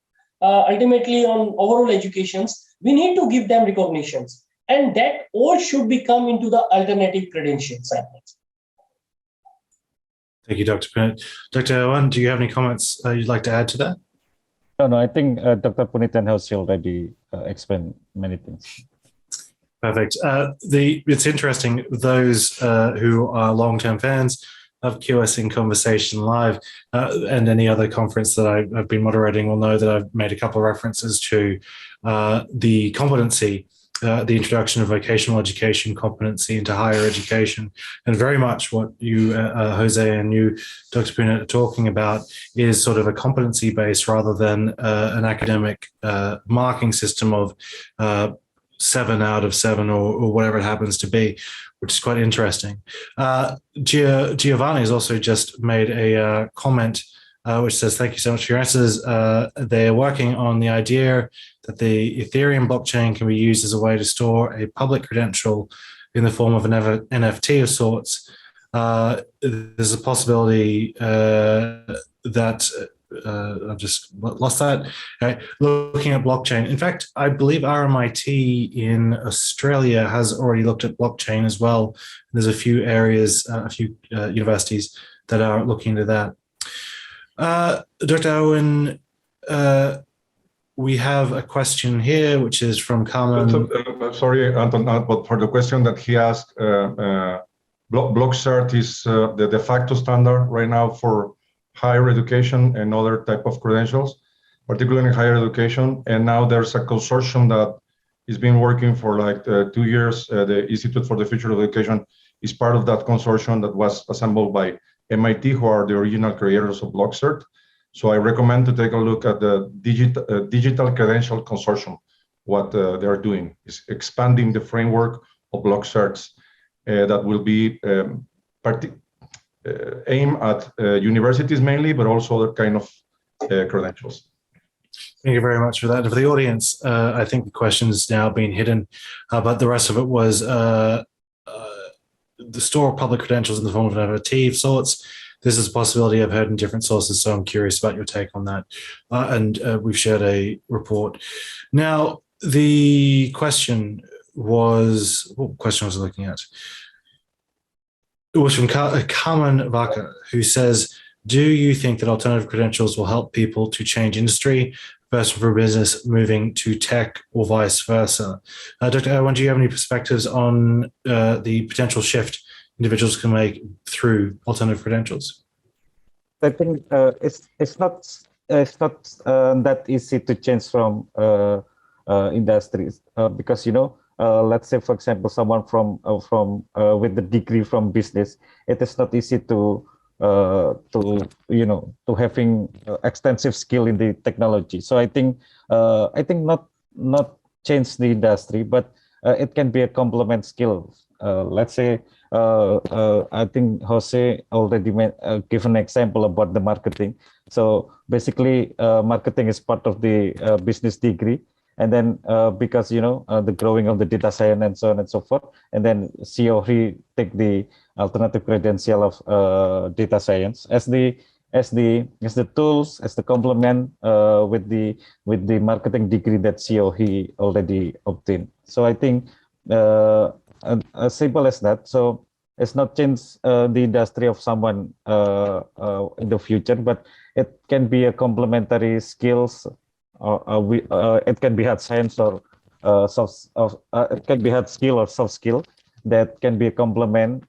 ultimately on overall educations, we need to give them recognitions. And that all should become into the alternative credentials, I think. Thank you, Dr. Punit. Dr. Irwan, do you have any comments you'd like to add to that? No, I think Dr. Punit and Jose already explained many things. Perfect. It's interesting, those who are long-term fans of QS in Conversation Live, and any other conference that I've been moderating will know that I've made a couple of references to the competency, the introduction of vocational education competency into higher education. And very much what you, Jose, and you, Dr. Punit, are talking about is sort of a competency base rather than an academic marking system of 7 out of 7 or whatever it happens to be, which is quite interesting. Giovanni has also just made a comment which says, thank you so much for your answers. They're working on the idea that the Ethereum blockchain can be used as a way to store a public credential in the form of an NFT of sorts. There's a possibility that I've just lost that. Okay. Looking at blockchain. In fact, I believe RMIT in Australia has already looked at blockchain as well. There's a few areas, a few universities that are looking into that. Dr. Owen, we have a question here, which is from Carmen. Sorry, Anton, but for the question that he asked, BlockCert is the de facto standard right now for higher education and other type of credentials, particularly in higher education. And now there's a consortium that has been working for like 2 years. The Institute for the Future of Education is part of that consortium that was assembled by MIT, who are the original creators of BlockCert. So I recommend to take a look at the Digital Credential Consortium. What they're doing is expanding the framework of BlockCerts that will be aimed at universities mainly, but also other kind of credentials. Thank you very much for that. And for the audience, I think the question is now being hidden, but the rest of it was the store of public credentials in the form of an NFT of sorts. This is a possibility I've heard in different sources, so I'm curious about your take on that. And we've shared a report. Now, the question was, what question was I looking at? It was from Carmen Vaca, who says, do you think that alternative credentials will help people to change industry, person for business moving to tech, or vice versa? Dr. Irwan, do you have any perspectives on the potential shift individuals can make through alternative credentials? I think it's not that easy to change from industries because, you know, let's say, for example, someone from with the degree from business, it is not easy to having extensive skill in the technology. So I think not change the industry, but it can be a complement skill. Let's say I think Jose already given an example about the marketing. So basically, marketing is part of the business degree. And then because, you know, the growing of the data science and so on and so forth, and then he take the alternative credential of data science as the tools, as the complement with the marketing degree that he already obtained. So I think as simple as that. So it's not change the industry of someone in the future, but it can be a complementary skills. It can be hard science or it can be hard skill or soft skill that can be a complement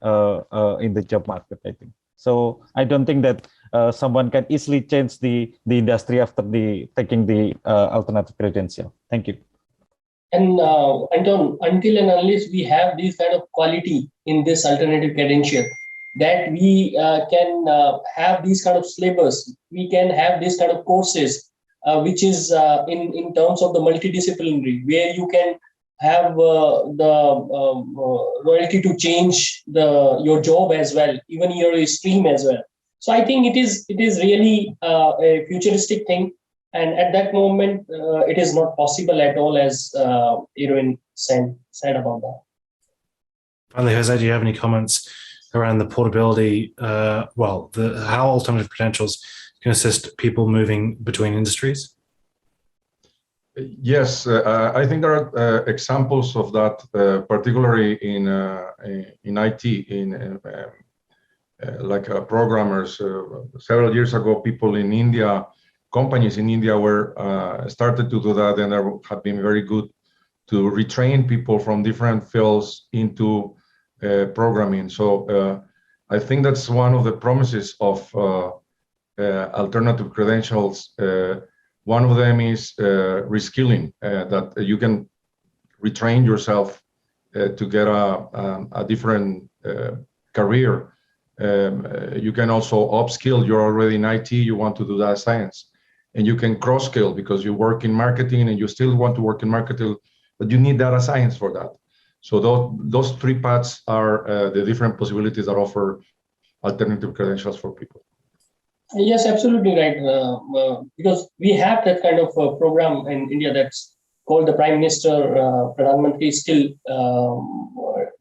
in the job market, I think. So I don't think that someone can easily change the industry after taking the alternative credential. Thank you. And Anton, until and unless we have this kind of quality in this alternative credential, that we can have these kind of syllabus, we can have this kind of courses, which is in terms of the multidisciplinary, where you can have the loyalty to change your job as well, even your stream as well. So I think it is really a futuristic thing, and at that moment, it is not possible at all, as Irwan said about that. Finally, Jose, do you have any comments around the portability? How alternative credentials can assist people moving between industries? Yes, I think there are examples of that, particularly in IT, like programmers. Several years ago, people in India, companies in India were started to do that, and have been very good to retrain people from different fields into programming. So I think that's one of the promises of alternative credentials. One of them is reskilling, that you can retrain yourself to get a different career. You can also upskill. You're already in IT, you want to do data science, and you can cross-skill because you work in marketing and you still want to work in marketing, but you need data science for that. So those three paths are the different possibilities that offer alternative credentials for people. Yes, absolutely right. Because we have that kind of program in India that's called the Prime Minister Pradhan Mantri Skill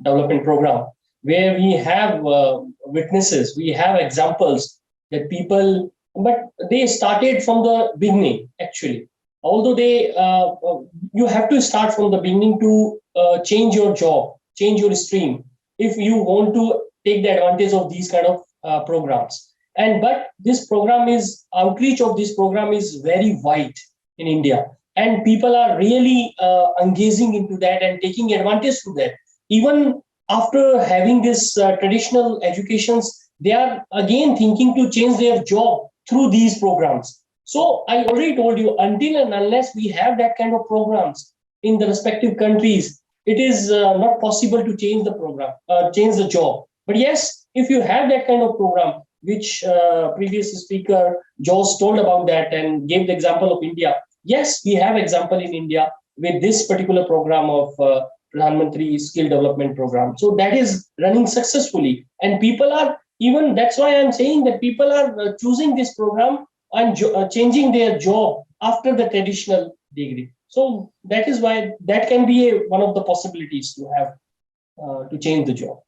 Development Program, where we have witnesses, we have examples that people, but they started from the beginning actually. Although you have to start from the beginning to change your job, change your stream, if you want to take the advantage of these kind of programs. But this program outreach of this program is very wide in India, and people are really engaging into that and taking advantage to that. Even after having this traditional educations, they are again thinking to change their job through these programs. So I already told you, until and unless we have that kind of programs in the respective countries, it is not possible to change the program, change the job. But yes, if you have that kind of program, which previous speaker José told about that and gave the example of India. Yes, we have example in India with this particular program of Pradhan Mantri Skill Development Program. So that is running successfully, and people are even. That's why I'm saying that people are choosing this program and changing their job after the traditional degree. So that is why that can be one of the possibilities to have to change the job.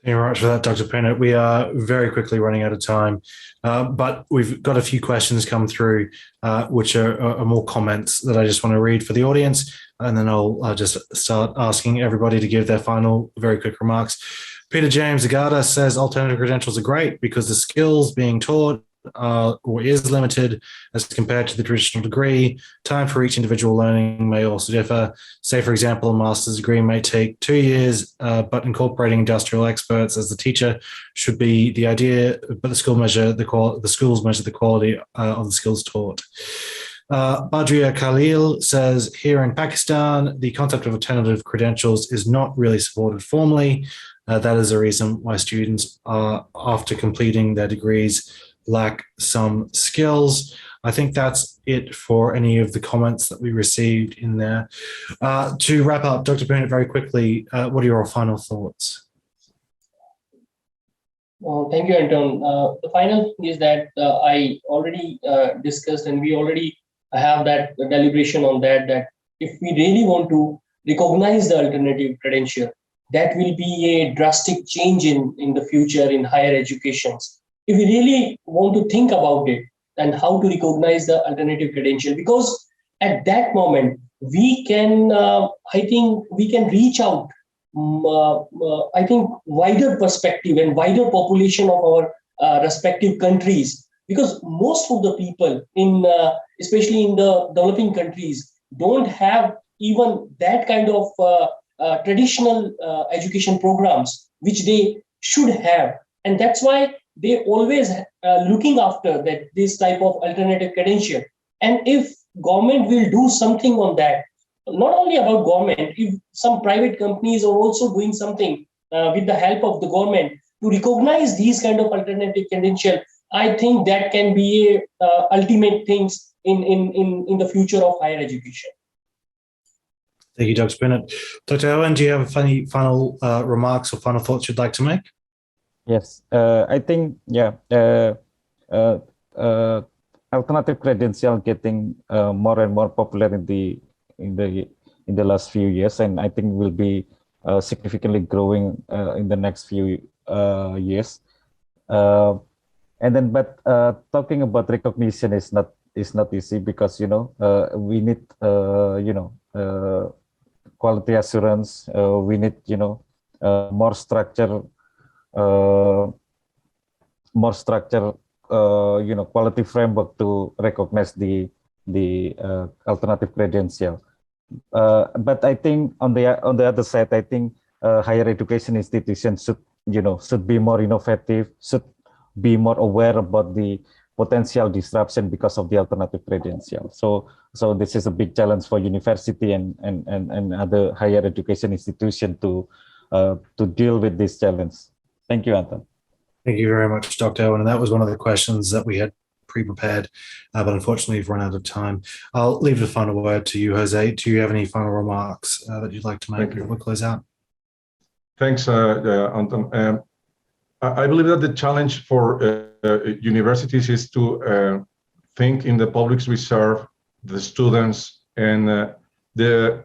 Thank you very much for that, Dr. Punit. We are very quickly running out of time, but we've got a few questions come through, which are more comments that I just want to read for the audience, and then I'll just start asking everybody to give their final very quick remarks. Peter James Agata says alternative credentials are great because the skills being taught or is limited as compared to the traditional degree. Time for each individual learning may also differ. Say, for example, a master's degree may take 2 years, but incorporating industrial experts as the teacher should be the idea, but the schools measure the quality of the skills taught. Badria Khalil says, here in Pakistan, the concept of alternative credentials is not really supported formally. That is a reason why students are, after completing their degrees, lack some skills. I think that's it for any of the comments that we received in there. To wrap up, Dr. Punit, very quickly, what are your final thoughts? Thank you, Anton. The final thing is that I already discussed, and we already have that deliberation on that if we really want to recognize the alternative credential, that will be a drastic change in the future in higher educations. If we really want to think about it and how to recognize the alternative credential, because at that moment we can, I think we can reach out, I think wider perspective and wider population of our respective countries, because most of the people in, especially in the developing countries, don't have even that kind of traditional education programs which they should have, and that's why they always looking after that this type of alternative credential. And if government will do something on that, not only about government, if some private companies are also doing something with the help of the government to recognize these kind of alternative credential, I think that can be ultimate things in the future of higher education. Thank you, Dr. Punit. Dr. Owen, do you have any final remarks or final thoughts you'd like to make? Yes, I think, alternative credential getting more and more popular in the last few years, and I think will be significantly growing in the next few years. And then, but talking about recognition is not easy, because we need quality assurance. We need more structure. Quality framework to recognize the alternative credential. But I think on the other side, I think higher education institutions should be more innovative, should be more aware about the potential disruption because of the alternative credential. So this is a big challenge for university and other higher education institution to deal with this challenge. Thank you, Anton. Thank you very much, Dr. Owen. And that was one of the questions that we had pre-prepared, but unfortunately we've run out of time. I'll leave the final word to you, José. Do you have any final remarks that you'd like to make before we close out? Thanks, Anton. I believe that the challenge for universities is to think in the publics we serve, the students, and the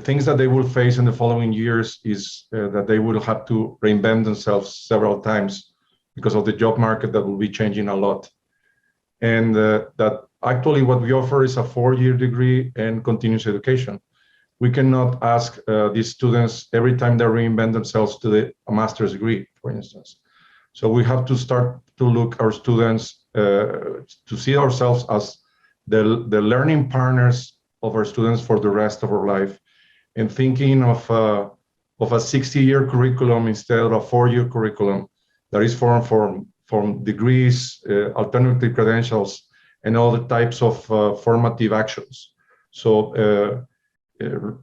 things that they will face in the following years is that they will have to reinvent themselves several times because of the job market that will be changing a lot. And that actually what we offer is a 4-year degree and continuous education. We cannot ask these students every time they reinvent themselves to a master's degree, for instance. So we have to start to look our students, to see ourselves as the learning partners of our students for the rest of our life, and thinking of a 60-year curriculum instead of a 4-year curriculum that is formed from degrees, alternative credentials, and all the types of formative actions. So there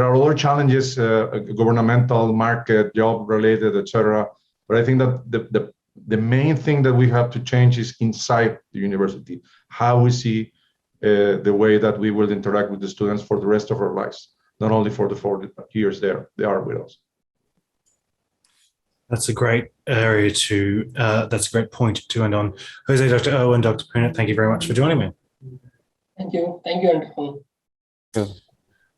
are other challenges, governmental, market, job related, etc. But I think that the main thing that we have to change is inside the university, how we see the way that we will interact with the students for the rest of our lives, not only for the 4 years they are with us. That's a great area to, that's a great point to end on. José, Dr. Owen, Dr. Punit, thank you very much for joining me. Thank you, Anton.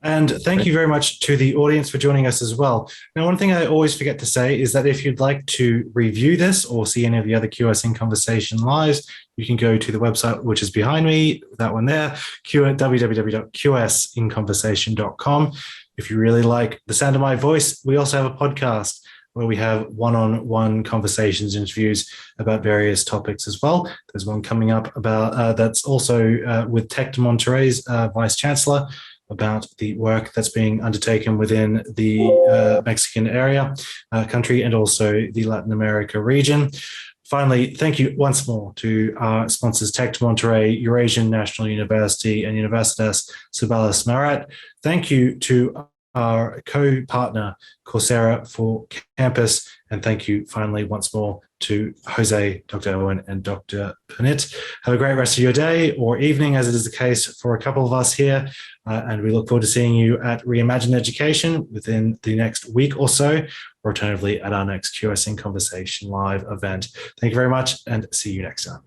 And thank you very much to the audience for joining us as well. Now, one thing I always forget to say is that if you'd like to review this or see any of the other QS in Conversation lives, you can go to the website, which is behind me, that one there, www.qsinconversation.com. If you really like the sound of my voice, we also have a podcast where we have one-on-one conversations, interviews about various topics as well. There's one coming up about that's also with Tec de Monterrey's Vice Chancellor, about the work that's being undertaken within the Mexican country, and also the Latin America region. Finally, thank you once more to our sponsors, Tec de Monterrey, Eurasian National University, and Universitas Sebelas Maret. Thank you to our co-partner, Coursera for Campus. And thank you finally once more to José, Dr. Owen, and Dr. Punit. Have a great rest of your day or evening, as it is the case for a couple of us here. And we look forward to seeing you at Reimagine Education within the next week or so, or alternatively at our next QS in Conversation live event. Thank you very much and see you next time.